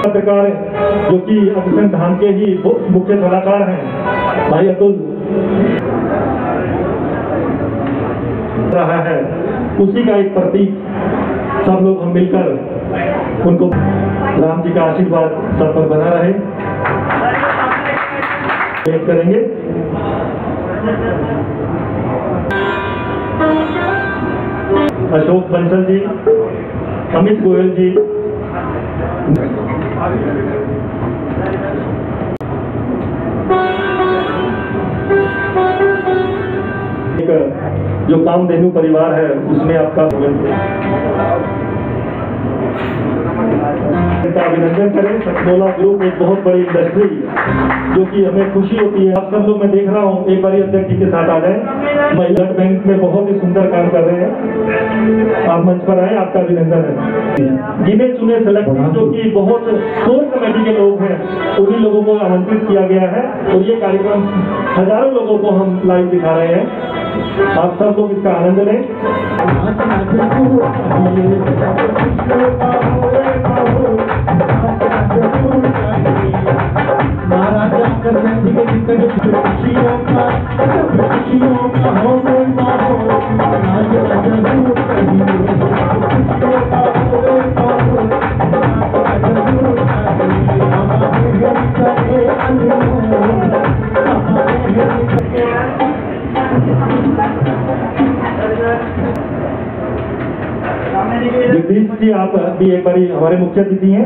पत्रकार जो कि अग्रसेन धाम के ही मुख्य सलाहकार हैं भाई अतुल रहा है, उसी का एक प्रतीक सब लोग हम मिलकर उनको राम जी का आशीर्वाद सब पर बना रहे करेंगे। अशोक बंसल जी, अमित गोयल जी, जो कामधेनु परिवार है उसमें आपका अभिनंदन करें। सतनोला ग्रुप एक बहुत बड़ी इंडस्ट्री जो कि हमें खुशी होती है। आप सब लोग मैं देख रहा हूँ, एक बार अध्यक्ष जी के साथ आ जाए। महिला बैंक में बहुत ही सुंदर काम कर रहे हैं, आप मंच पर आए, आपका अभिनंदन है। गिने चुने सेलेक्ट जो कि बहुत कोर कमेटी के लोग हैं, उन्हीं लोगों को आमंत्रित किया गया है और ये कार्यक्रम हजारों लोगों को हम लाइव दिखा रहे हैं। आप सब लोग इसका आनंद लें। महाराजा अग्रसेन जी के जितने जो खुशियों का हो जगदीश जी, आप भी एक बारी हमारे मुख्य अतिथि हैं।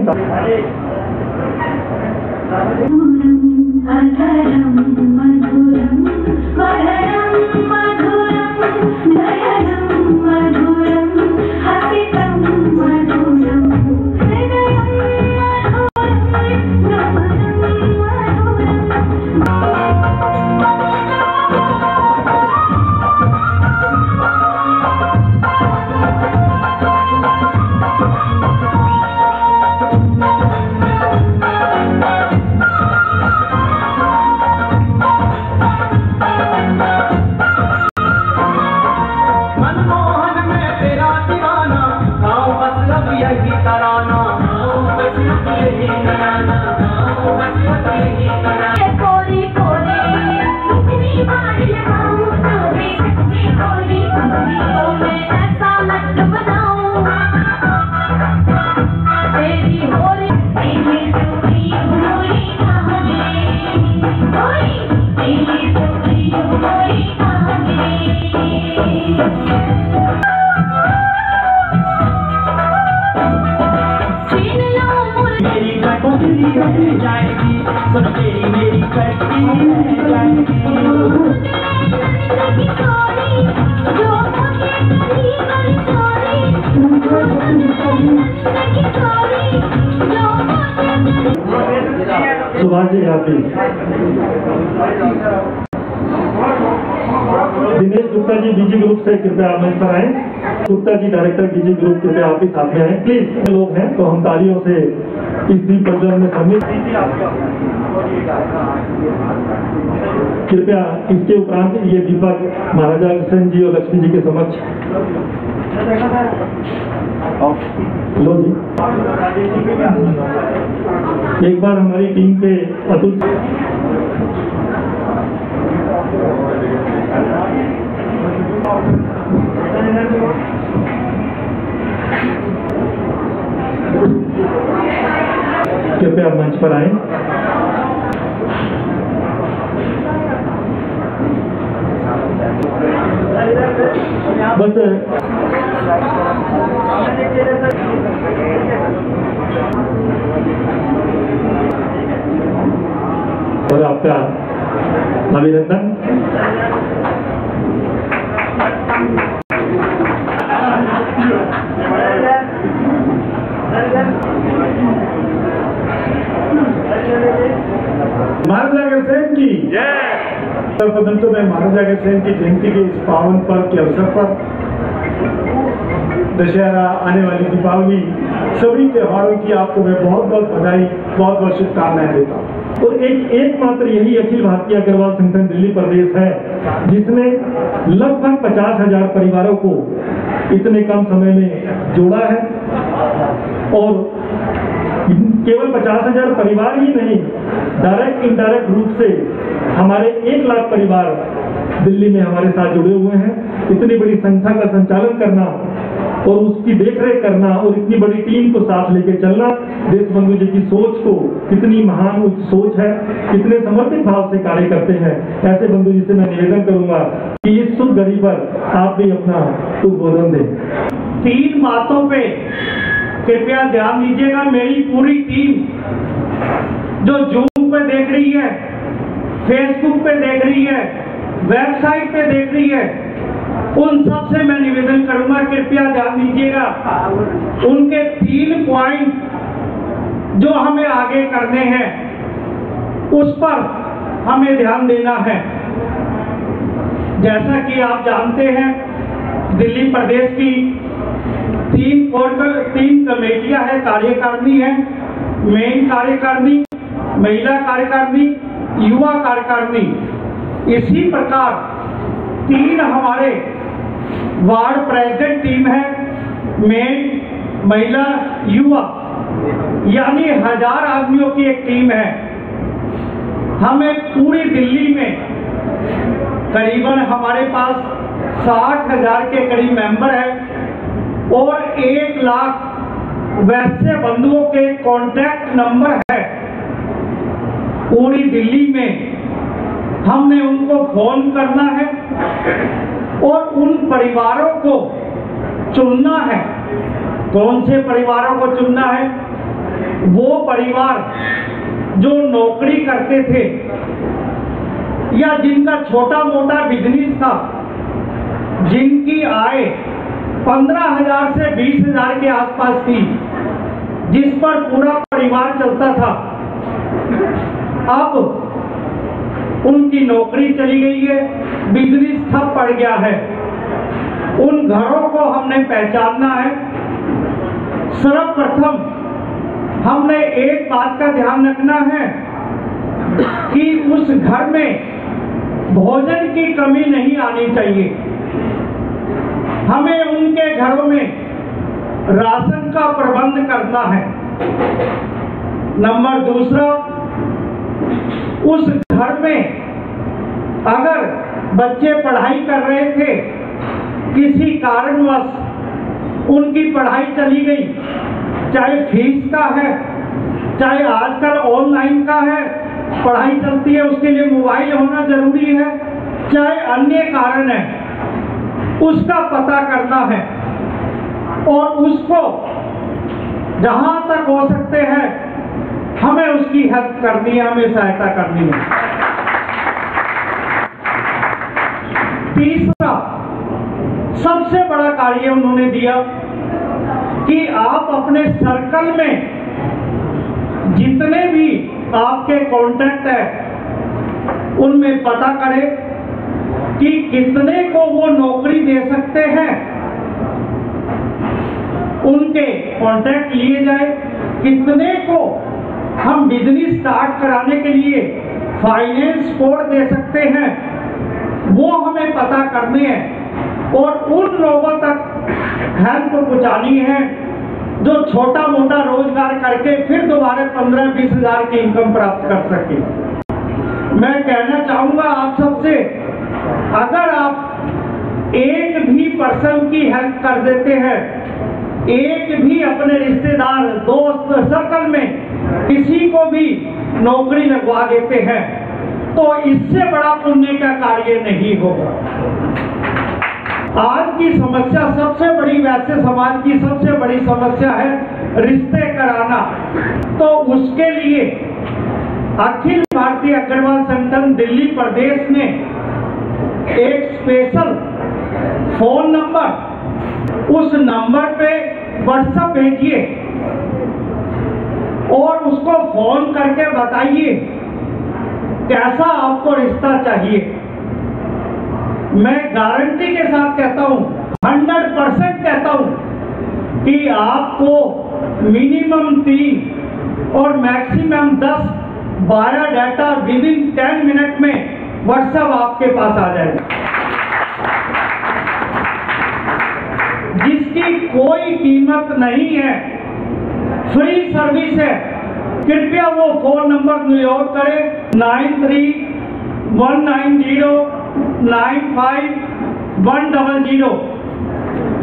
सुभाष जी, आप दिनेश गुप्ता जी बीजी ग्रुप से कृपया मंच पर आए। गुप्ता जी डायरेक्टर बीजी ग्रुप, कृपया आप भी साथ में आए प्लीज। लोग हैं तो हम तालियों से इस दीप प्रज्वलन में सम्मिलित। कृपया इसके उपरांत ये दीपक महाराजा अग्रसेन जी और लक्ष्मी जी के समक्ष लो जी। एक बार हमारी टीम पे अतुल कृपया मंच पर आए। बस और आपका अभिनंदन। महाराजा अग्रसेन की परंतु मैं महाराजा अग्रसेन की जयंती के इस पावन पर्व के अवसर पर दशहरा, आने वाली दीपावली, सभी त्योहारों की आपको मैं बहुत बहुत बधाई, बहुत बहुत शुभकामनाएं देता हूँ। और एकमात्र यही अखिल भारतीय अग्रवाल संगठन दिल्ली प्रदेश है जिसने लगभग 50,000 परिवारों को इतने कम समय में जोड़ा है। और केवल 50,000 परिवार ही नहीं, डायरेक्ट इनडायरेक्ट रूप से हमारे 1 लाख परिवार दिल्ली में हमारे साथ जुड़े हुए हैं। इतनी बड़ी संख्या का संचालन करना और उसकी देखरेख करना और इतनी बड़ी टीम को साथ लेके चलना, देश बंधु जी की सोच को, कितनी महान उच्च सोच है, कितने समर्पित भाव से कार्य करते हैं। ऐसे बंधु जी से मैं निवेदन करूंगा कि इस शुभ घड़ी पर आप भी अपना उद्बोधन दें। 3 बातों पे कृपया ध्यान दीजिएगा। मेरी पूरी टीम जो जूम पे देख रही है, फेसबुक पे देख रही है, वेबसाइट पे देख रही है, उन सब से मैं निवेदन करूंगा, कृपया ध्यान दीजिएगा। उनके 3 पॉइंट जो हमें आगे करने हैं उस पर हमें ध्यान देना है। जैसा कि आप जानते हैं, दिल्ली प्रदेश की 3 कमेटियां हैं, कार्यकारिणी है, मेन कार्यकारिणी, महिला कार्यकारिणी, युवा कार्यकारिणी। इसी प्रकार 3 हमारे वार्ड प्रेसिडेंट टीम है, मेन, महिला, युवा, यानी 1000 आदमियों की एक टीम है। हमें पूरी दिल्ली में करीबन हमारे पास 60,000 के करीब मेंबर है और 1 लाख वैसे बंधुओं के कॉन्टैक्ट नंबर है। पूरी दिल्ली में हमने उनको फोन करना है और उन परिवारों को चुनना है। कौन से परिवारों को चुनना है? वो परिवार जो नौकरी करते थे या जिनका छोटा मोटा बिजनेस था, जिनकी आय 15,000 से 20,000 के आसपास थी, जिस पर पूरा परिवार चलता था। अब उनकी नौकरी चली गई है, बिजनेस ठप पड़ गया है। उन घरों को हमने पहचानना है। सर्वप्रथम हमने एक बात का ध्यान रखना है कि उस घर में भोजन की कमी नहीं आनी चाहिए। हमें उनके घरों में राशन का प्रबंध करना है। नंबर 2, उस घर में अगर बच्चे पढ़ाई कर रहे थे, किसी कारणवश उनकी पढ़ाई चली गई, चाहे फीस का है, चाहे आजकल ऑनलाइन का है, पढ़ाई चलती है, उसके लिए मोबाइल होना जरूरी है, चाहे अन्य कारण है, उसका पता करना है और उसको जहां तक हो सकते हैं हमें उसकी हेल्प करनी है, हमें सहायता करनी है। तीसरा सबसे बड़ा कार्य उन्होंने दिया कि आप अपने सर्कल में जितने भी आपके कॉन्टैक्ट है उनमें पता करें कि कितने को वो नौकरी दे सकते हैं। उनके कॉन्टैक्ट लिए जाए, कितने को हम बिजनेस स्टार्ट कराने के लिए फाइनेंस कोड दे सकते हैं, वो हमें पता करने हैं और उन लोगों तक हेल्प पहुंचानी है जो छोटा मोटा रोजगार करके फिर दोबारा 15-20 हजार की इनकम प्राप्त कर सके। मैं कहना चाहूंगा आप सबसे, अगर आप एक भी पर्सन की हेल्प कर देते हैं, एक भी अपने रिश्तेदार, दोस्त सर्कल में किसी को भी नौकरी लगवा देते हैं, तो इससे बड़ा पुण्य का कार्य नहीं होगा। आज की समस्या सबसे बड़ी, वैसे समाज की सबसे बड़ी समस्या है रिश्ते कराना। तो उसके लिए अखिल भारतीय अग्रवाल संगठन दिल्ली प्रदेश ने एक स्पेशल फोन नंबर, उस नंबर पे व्हाट्सएप भेजिए और उसको फोन करके बताइए कैसा आपको रिश्ता चाहिए। मैं गारंटी के साथ कहता हूं, 100% कहता हूं कि आपको मिनिमम 3 और मैक्सिमम 10 बायोडाटा विदिन 10 मिनट में व्हाट्सएप आपके पास आ जाएगा, जिसकी कोई कीमत नहीं है। फ्री सर्विस है। कृपया वो फोन नंबर नोट करें 9319095100।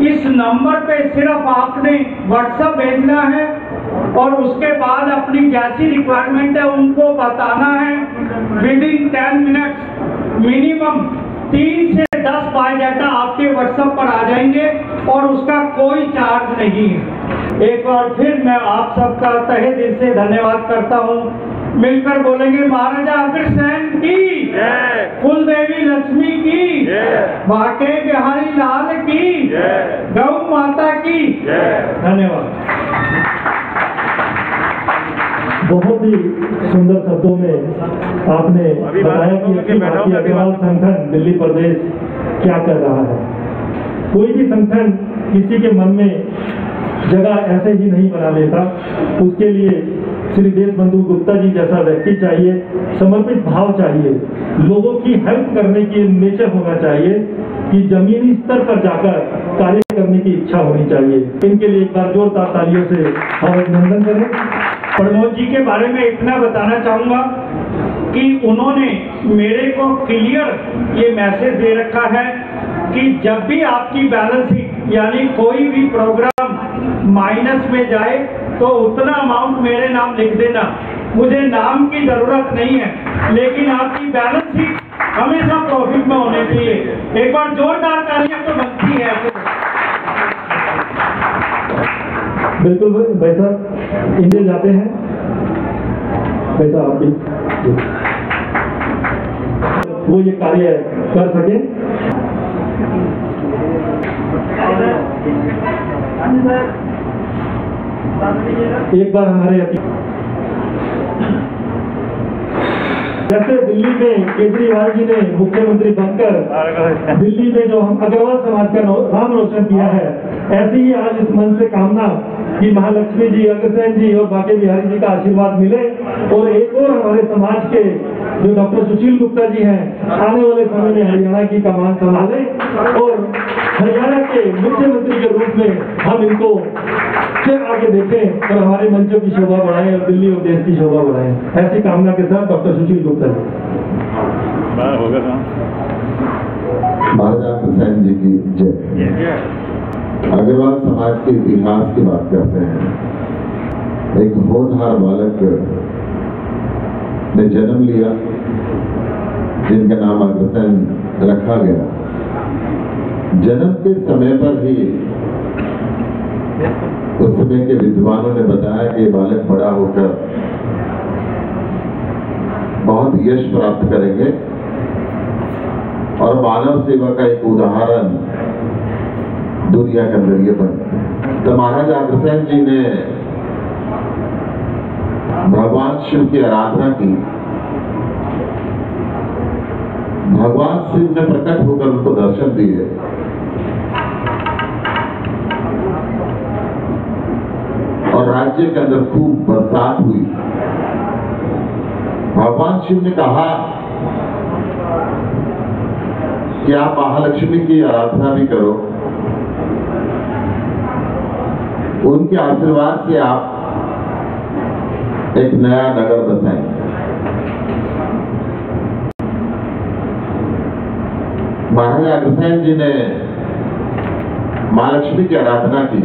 इस नंबर पे सिर्फ आपने व्हाट्सएप भेजना है और उसके बाद अपनी जैसी रिक्वायरमेंट है उनको बताना है। विद इन 10 मिनट्स मिनिमम 3 से 10 बायोडाटा आपके व्हाट्सएप पर आ जाएंगे और उसका कोई चार्ज नहीं है। एक बार फिर मैं आप सबका तहे दिल से धन्यवाद करता हूँ। मिलकर बोलेंगे महाराजा अग्रसेन की जय, कुलदेवी लक्ष्मी की जय, बांके बिहारी लाल की जय, गौ माता की जय। धन्यवाद। बहुत ही सुंदर शब्दों में आपने बताया कि अखिल भारतीय अग्रवाल संगठन दिल्ली प्रदेश क्या कर रहा है। कोई भी संगठन किसी के मन में जगह ऐसे ही नहीं बना लेता। उसके लिए श्री देशबंधु गुप्ता जी जैसा व्यक्ति चाहिए, समर्पित भाव चाहिए, लोगों की हेल्प करने की नेचर होना चाहिए कि जमीनी स्तर पर जाकर कार्य करने की इच्छा होनी चाहिए। इनके लिए एक बार जोरदार तालियों से हम अभिनंदन करें। प्रमोद जी के बारे में इतना बताना चाहूंगा कि उन्होंने मेरे को क्लियर ये मैसेज दे रखा है कि जब भी आपकी बैलेंस शीट यानी कोई भी प्रोग्राम माइनस में जाए तो उतना अमाउंट मेरे नाम लिख देना। मुझे नाम की जरूरत नहीं है, लेकिन आपकी बैलेंस शीट हमेशा प्रॉफिट में होनी चाहिए। एक बार जोरदार तालियां तो बनती है। बिल्कुल भाई साहब, इंडिया जाते हैं भाई साहब, आप भी वो ये कार्य कर सके। एक बार हमारे जैसे दिल्ली में केजरीवाल जी ने मुख्यमंत्री बनकर दिल्ली में जो हम अग्रवाल समाज का नाम रोशन किया है, ऐसी ही आज इस मन से कामना कि महालक्ष्मी जी, अग्रसेन जी और बांके बिहारी जी का आशीर्वाद मिले और एक और हमारे समाज के जो डॉक्टर सुशील गुप्ता जी हैं आने वाले समय में हरियाणा की कमान संभाले और हरियाणा के मुख्यमंत्री के रूप में हम इनको फिर आगे देखें और हमारे मंचों की शोभा बढ़ाएं और दिल्ली और देश की शोभा बढ़ाएं। ऐसी कामना के साथ डॉक्टर सुशील गुप्ता जी। महाराजा अग्रसेन जी की जय। अग्रवाल समाज के इतिहास की बात करते हैं। एक होनहार बालक ने जन्म लिया जिनका नाम अग्रसेन रखा गया। जन्म के समय पर ही उस समय के विद्वानों ने बताया कि बालक बड़ा होकर बहुत यश प्राप्त करेंगे और मानव सेवा का एक उदाहरण दुनिया के अंदर ये बने। तो महाराजा अग्रसेन जी ने भगवान शिव की आराधना की। भगवान शिव ने प्रकट होकर उनको दर्शन दिए। और राज्य के अंदर खूब बरसात हुई। भगवान शिव ने कहा कि आप महालक्ष्मी की आराधना भी करो, उनके आशीर्वाद से आप एक नया नगर बसाएंगे। महाराजा अग्रसेन जी ने महालक्ष्मी की आराधना की।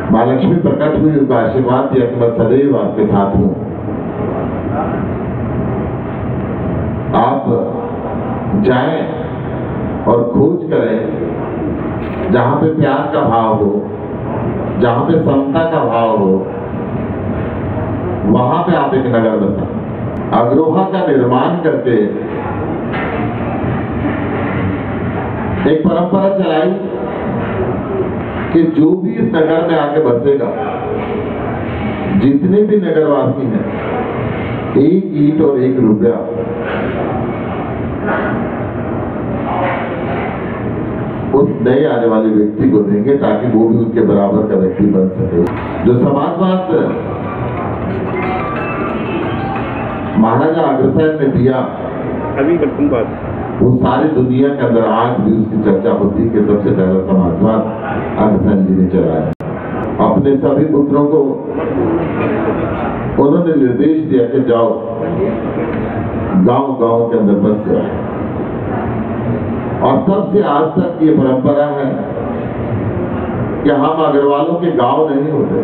महालक्ष्मी प्रकट हुई, उनका आशीर्वाद दिया कि मैं सदैव आपके साथ हूं। आप जाएं और खोज करें जहां पे प्यार का भाव हो, जहां पे समता का भाव हो, वहां पे आप एक नगर बसा। अग्रोहा का निर्माण करके एक परंपरा चलाई कि जो भी इस नगर में आके बसेगा, जितने भी नगरवासी हैं, 1 ईंट और 1 रुपया उस नए आने वाले व्यक्ति को देंगे ताकि वो भी उनके बराबर का व्यक्ति बन सके। जो समाजवाद महाराजा अग्रसेन ने दिया, वो सारी दुनिया के अंदर आज भी उसकी चर्चा होती है कि सबसे पहला समाजवाद जी ने चलाया। अपने सभी पुत्रों को उन्होंने निर्देश दिया कि जाओ गांव-गांव के अंदर बस जाओ, और तब से आज तक ये परंपरा है कि हम अग्रवालों के गांव नहीं होते,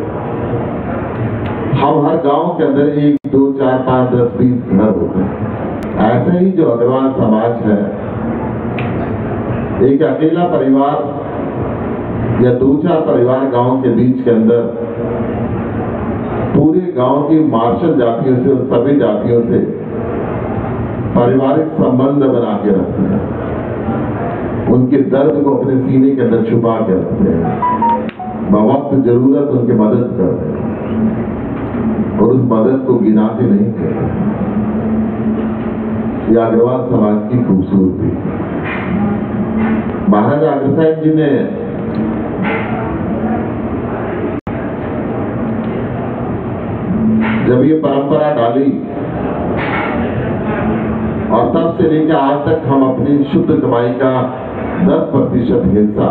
हम हर गांव के अंदर 1, 2, 4, 5, 10, 20 घर होते हैं। ऐसे ही जो अग्रवाल समाज है, एक अकेला परिवार या 2-4 परिवार गांव के बीच के अंदर पूरे गांव की मार्शल जातियों से और सभी जातियों से पारिवारिक संबंध बना के रखते हैं, उनके दर्द को अपने सीने के अंदर छुपा के रखते हैं, बवक्त जरूरत उनकी मदद करते हैं और उस मदद को गिनाते नहीं करते। यह अग्रवाल समाज की खूबसूरती। महाराजा अग्रसेन जी ने जब ये परंपरा डाली और तब से लेकर आज तक हम अपनी शुद्ध कमाई का 10% हिस्सा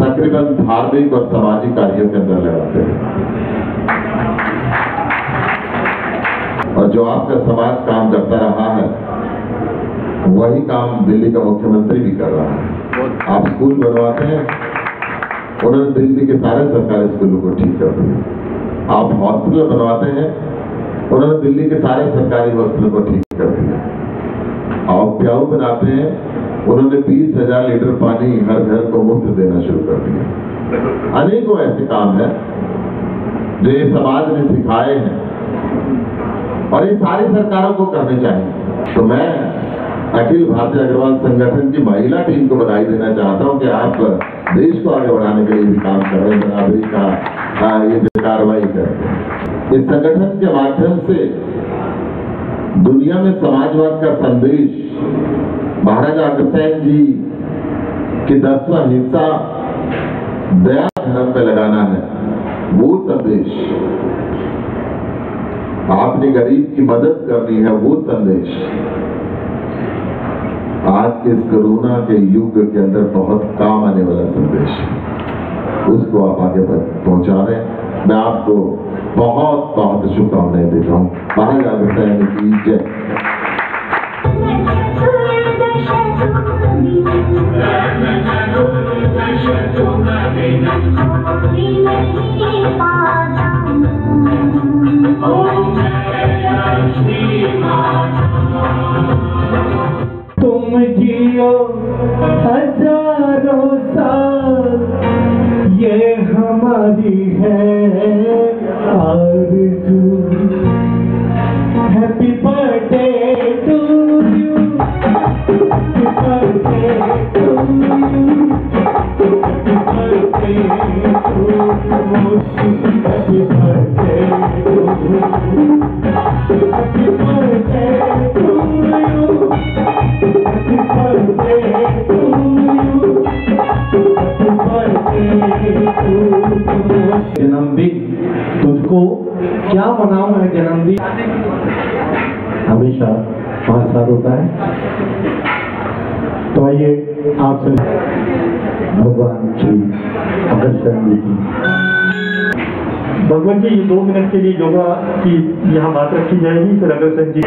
तकरीबन धार्मिक और सामाजिक कार्यों के अंदर लगाते हैं। और जो आपका समाज काम करता रहा है, वही काम दिल्ली का मुख्यमंत्री भी कर रहा है। आप स्कूल बनवाते हैं, उन्होंने दिल्ली के सारे सरकारी स्कूलों को ठीक कर दिया। आप हॉस्पिटल बनवाते हैं, उन्होंने दिल्ली के सारे सरकारी हॉस्पिटल को ठीक कर दिया। आप प्याऊ बनाते हैं, उन्होंने 20,000 लीटर पानी हर घर को मुफ्त देना शुरू कर दिया। अनेकों ऐसे काम हैं जो ये समाज ने सिखाए हैं और ये सारी सरकारों को करने चाहिए। तो मैं अखिल भारतीय अग्रवाल संगठन की महिला टीम को बधाई देना चाहता हूं कि आप देश को आगे बढ़ाने के लिए भी काम कर रहे हैं, बराबरी का ये कार्रवाई कर रहे हैं। इस संगठन के माध्यम से दुनिया में समाजवाद का संदेश महाराजा अग्रसेन जी के 10वां हिस्सा दया धर्म पे लगाना है। वो संदेश, आपने गरीब की मदद करनी है, वो संदेश आज के इस कोरोना के युग के अंदर बहुत काम आने वाला संदेश है। उसको आप आगे पहुंचा रहे हैं। मैं आपको बहुत बहुत शुभकामनाएं देता हूँ। महाराजा अग्रसेन की जय। तुम जियो हजारों साल, ये हमारी है आरज़ू। Happy birthday to you, happy birthday to you, happy birthday to you, happy birthday to you, happy birthday to you. जन्मदिन तुझको क्या मनाऊं मैं जन्मदिन। हमेशा 5 साल होता है। तो आइए आपसे भगवान श्री अग्रसेन जी की, भगवान जी 2 मिनट के लिए योगा की यहाँ बात रखी जाएगी, फिर अग्रसेन जी